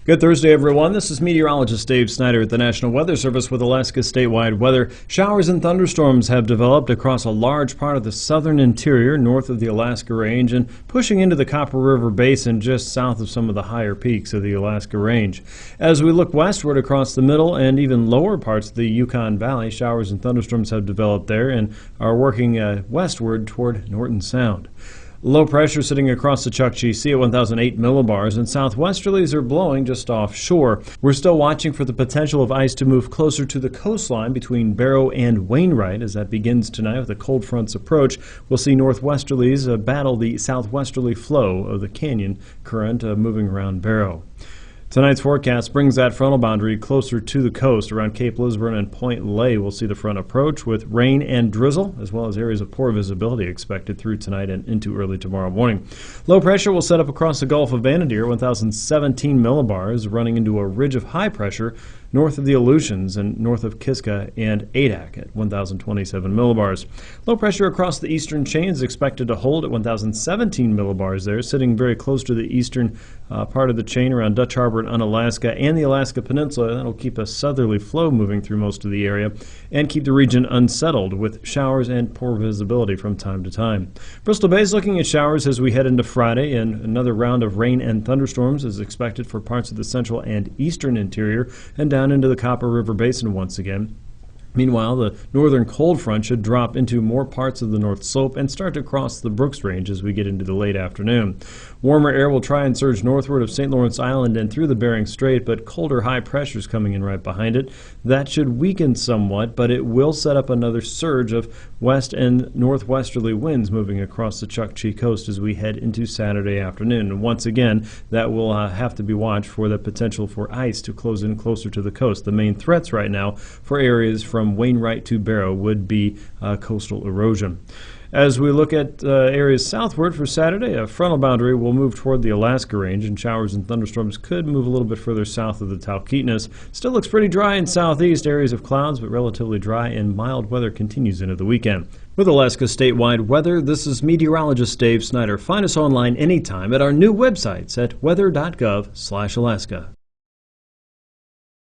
Good Thursday, everyone. This is meteorologist Dave Snyder at the National Weather Service with Alaska's statewide weather. Showers and thunderstorms have developed across a large part of the southern interior north of the Alaska Range and pushing into the Copper River Basin just south of some of the higher peaks of the Alaska Range. As we look westward across the middle and even lower parts of the Yukon Valley, showers and thunderstorms have developed there and are working westward toward Norton Sound. Low pressure sitting across the Chukchi Sea at 1,008 millibars, and southwesterlies are blowing just offshore. We're still watching for the potential of ice to move closer to the coastline between Barrow and Wainwright as that begins tonight with a cold front's approach. We'll see northwesterlies battle the southwesterly flow of the canyon current moving around Barrow. Tonight's forecast brings that frontal boundary closer to the coast. Around Cape Lisburne and Point Lay, we'll see the front approach with rain and drizzle, as well as areas of poor visibility expected through tonight and into early tomorrow morning. Low pressure will set up across the Gulf of Vanadier, 1,017 millibars, running into a ridge of high pressure north of the Aleutians and north of Kiska and Adak at 1,027 millibars. Low pressure across the eastern chain is expected to hold at 1,017 millibars there, sitting very close to the eastern part of the chain around Dutch Harbor and Unalaska and the Alaska Peninsula. That'll keep a southerly flow moving through most of the area and keep the region unsettled with showers and poor visibility from time to time. Bristol Bay is looking at showers as we head into Friday, and another round of rain and thunderstorms is expected for parts of the central and eastern interior and down into the Copper River Basin once again. Meanwhile, the northern cold front should drop into more parts of the North Slope and start to cross the Brooks Range as we get into the late afternoon. Warmer air will try and surge northward of St. Lawrence Island and through the Bering Strait, but colder high pressure is coming in right behind it. That should weaken somewhat, but it will set up another surge of west and northwesterly winds moving across the Chukchi coast as we head into Saturday afternoon. And once again, that will have to be watched for the potential for ice to close in closer to the coast. The main threats right now for areas from Wainwright to Barrow would be coastal erosion. As we look at areas southward for Saturday, a frontal boundary will move toward the Alaska Range, and showers and thunderstorms could move a little bit further south of the Talkeetnas. Still looks pretty dry in southeast, areas of clouds, but relatively dry, and mild weather continues into the weekend. With Alaska statewide weather, this is meteorologist Dave Snyder. Find us online anytime at our new websites at weather.gov/Alaska.